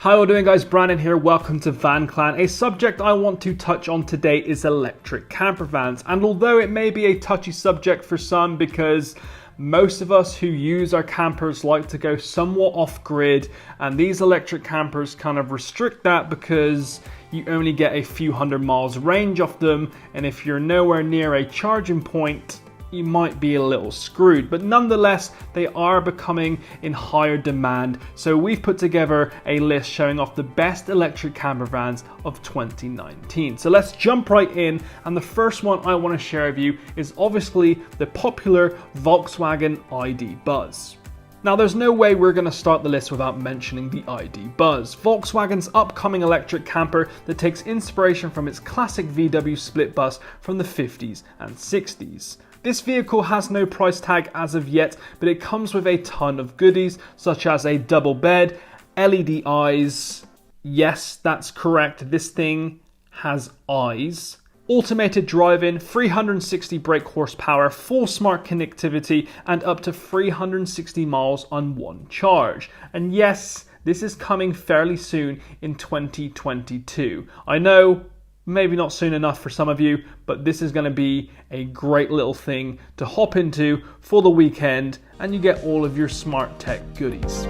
How are you doing, guys? Brandon here. Welcome to Van Clan. A subject I want to touch on today is electric camper vans. And although it may be a touchy subject for some because most of us who use our campers like to go somewhat off-grid, and these electric campers kind of restrict that because you only get a few hundred miles range off them, and if you're nowhere near a charging point, you might be a little screwed. But nonetheless, they are becoming in higher demand. So we've put together a list showing off the best electric camper vans of 2019. So let's jump right in. And the first one I want to share with you is obviously the popular Volkswagen ID. Buzz. Now, there's no way we're going to start the list without mentioning the ID. Buzz, Volkswagen's upcoming electric camper that takes inspiration from its classic VW split bus from the 50s and 60s. This vehicle has no price tag as of yet, but it comes with a ton of goodies such as a double bed, LED eyes. Yes, that's correct. This thing has eyes. Automated driving, 360 brake horsepower, full smart connectivity, and up to 360 miles on one charge. And yes, this is coming fairly soon in 2022. I know, maybe not soon enough for some of you, but this is going to be a great little thing to hop into for the weekend, and you get all of your smart tech goodies.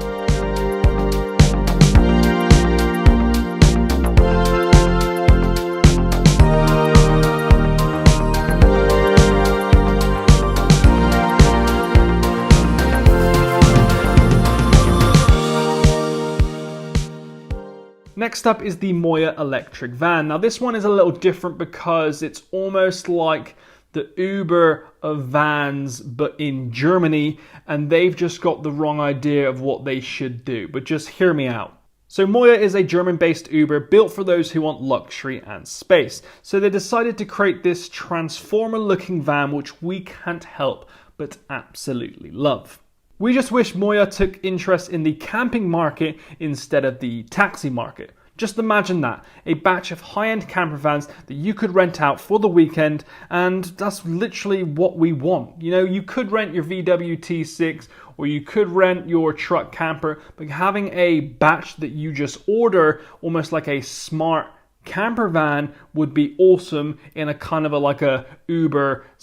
Next up is the MOIA electric van. Now this one is a little different because it's almost like the Uber of vans but in Germany, and they've just got the wrong idea of what they should do. But just hear me out. So MOIA is a German-based Uber built for those who want luxury and space. So they decided to create this transformer-looking van which we can't help but absolutely love. We just wish MOIA took interest in the camping market instead of the taxi market. Just imagine that, a batch of high-end camper vans that you could rent out for the weekend, and that's literally what we want. You know, you could rent your VW T6 or you could rent your truck camper, but having a batch that you just order, almost like a smart camper van, would be awesome in a kind of like a Uber /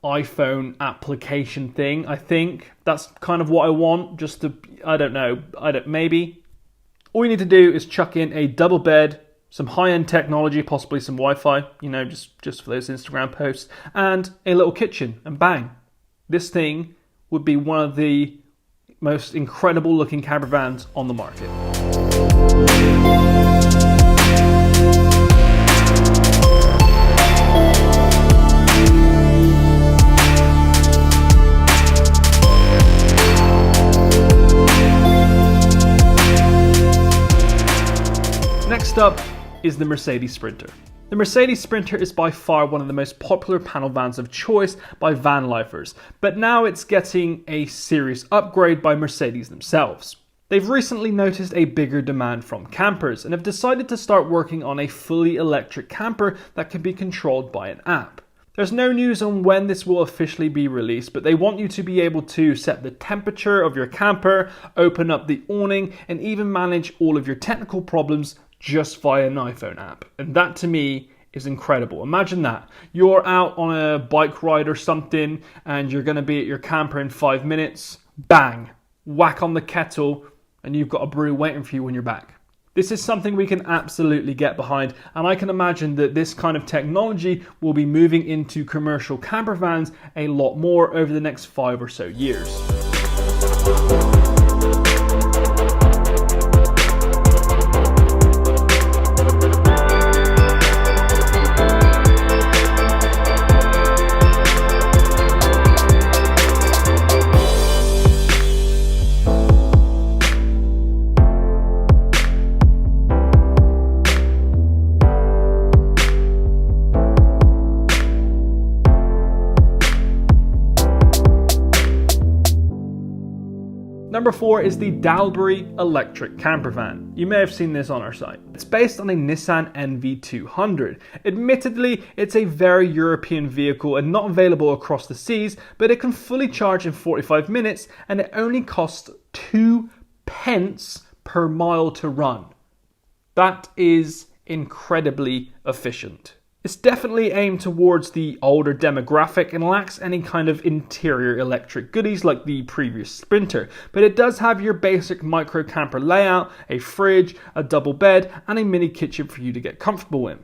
iPhone application thing. I think that's kind of what I want, just to, maybe. All you need to do is chuck in a double bed, some high-end technology, possibly some Wi-Fi, just for those Instagram posts, and a little kitchen, and bang. This thing would be one of the most incredible looking camper vans on the market. Next up is the Mercedes Sprinter. The Mercedes Sprinter is by far one of the most popular panel vans of choice by van lifers, but now it's getting a serious upgrade by Mercedes themselves. They've recently noticed a bigger demand from campers and have decided to start working on a fully electric camper that can be controlled by an app. There's no news on when this will officially be released, but they want you to be able to set the temperature of your camper, open up the awning, and even manage all of your technical problems just via an iPhone app. And that to me is incredible. Imagine that. You're out on a bike ride or something and you're going to be at your camper in 5 minutes. Bang! Whack on the kettle and you've got a brew waiting for you when you're back. This is something we can absolutely get behind, and I can imagine that this kind of technology will be moving into commercial camper vans a lot more over the next 5 or so years. Number 4 is the Dalbury electric camper van. You may have seen this on our site. It's based on a Nissan NV200. Admittedly, it's a very European vehicle and not available across the seas, but it can fully charge in 45 minutes and it only costs 2 pence per mile to run. That is incredibly efficient. It's definitely aimed towards the older demographic and lacks any kind of interior electric goodies like the previous Sprinter, but it does have your basic micro camper layout, a fridge, a double bed, and a mini kitchen for you to get comfortable in.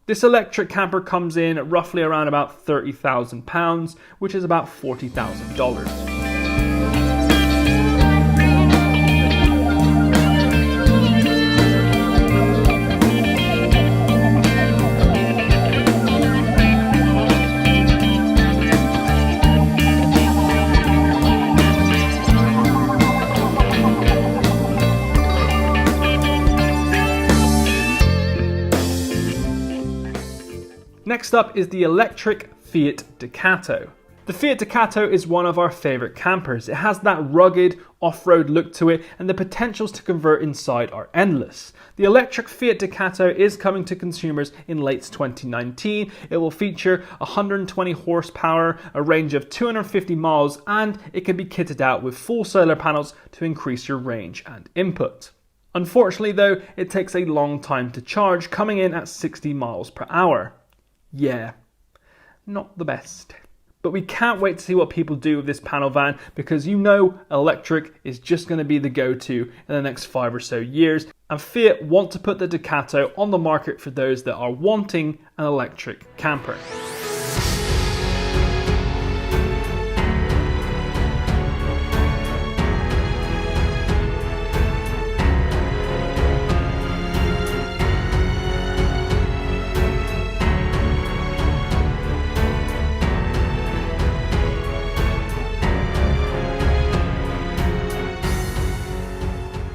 This electric camper comes in at roughly around about £30,000, which is about $40,000. Next up is the electric Fiat Ducato. The Fiat Ducato is one of our favourite campers. It has that rugged off-road look to it, and the potentials to convert inside are endless. The electric Fiat Ducato is coming to consumers in late 2019. It will feature 120 horsepower, a range of 250 miles, and it can be kitted out with full solar panels to increase your range and input. Unfortunately though, it takes a long time to charge, coming in at 60 miles per hour. Yeah, not the best. But we can't wait to see what people do with this panel van, because you know electric is just going to be the go-to in the next 5 or so years, and Fiat want to put the Ducato on the market for those that are wanting an electric camper.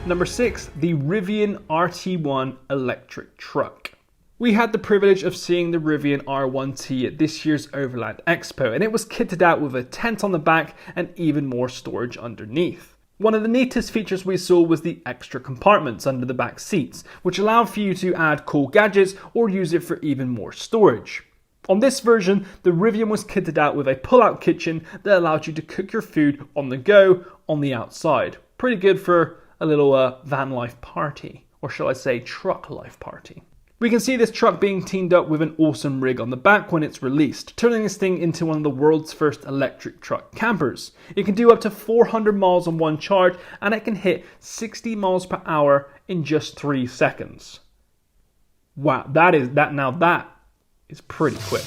Number 6, the Rivian RT1 electric truck. We had the privilege of seeing the Rivian R1T at this year's Overland Expo, and it was kitted out with a tent on the back and even more storage underneath. One of the neatest features we saw was the extra compartments under the back seats, which allowed for you to add cool gadgets or use it for even more storage. On this version, the Rivian was kitted out with a pull-out kitchen that allowed you to cook your food on the go on the outside. Pretty good for a little van life party, or shall I say truck life party. We can see this truck being teamed up with an awesome rig on the back when it's released, turning this thing into one of the world's first electric truck campers. It can do up to 400 miles on one charge, and it can hit 60 miles per hour in just 3 seconds. Wow, that is pretty quick.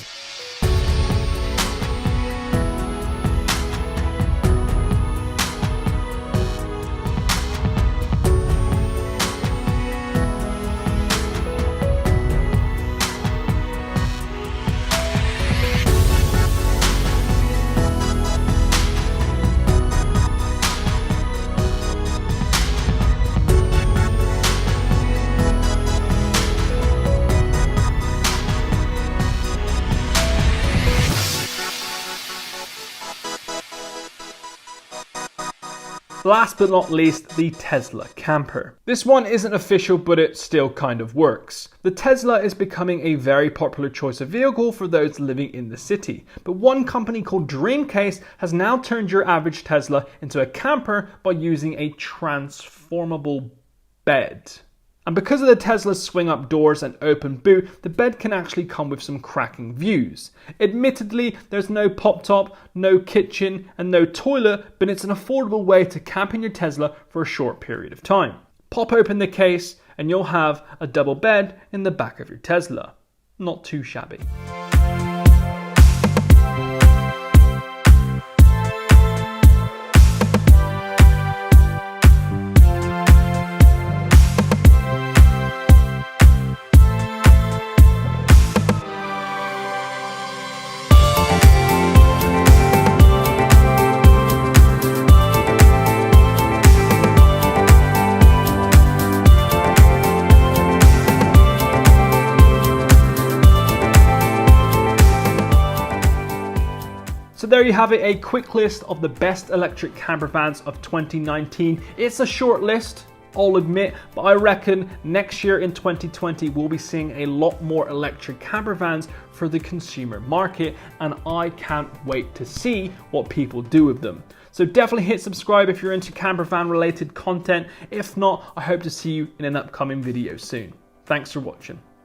Last but not least, the Tesla camper. This one isn't official, but it still kind of works. The Tesla is becoming a very popular choice of vehicle for those living in the city. But one company called Dreamcase has now turned your average Tesla into a camper by using a transformable bed. And because of the Tesla's swing-up doors and open boot, the bed can actually come with some cracking views. Admittedly, there's no pop-top, no kitchen, and no toilet, but it's an affordable way to camp in your Tesla for a short period of time. Pop open the case, and you'll have a double bed in the back of your Tesla. Not too shabby. So there you have it, a quick list of the best electric camper vans of 2019. It's a short list, I'll admit, but I reckon next year in 2020 we'll be seeing a lot more electric camper vans for the consumer market, and I can't wait to see what people do with them. So definitely hit subscribe if you're into camper van related content. If not, I hope to see you in an upcoming video soon. Thanks for watching.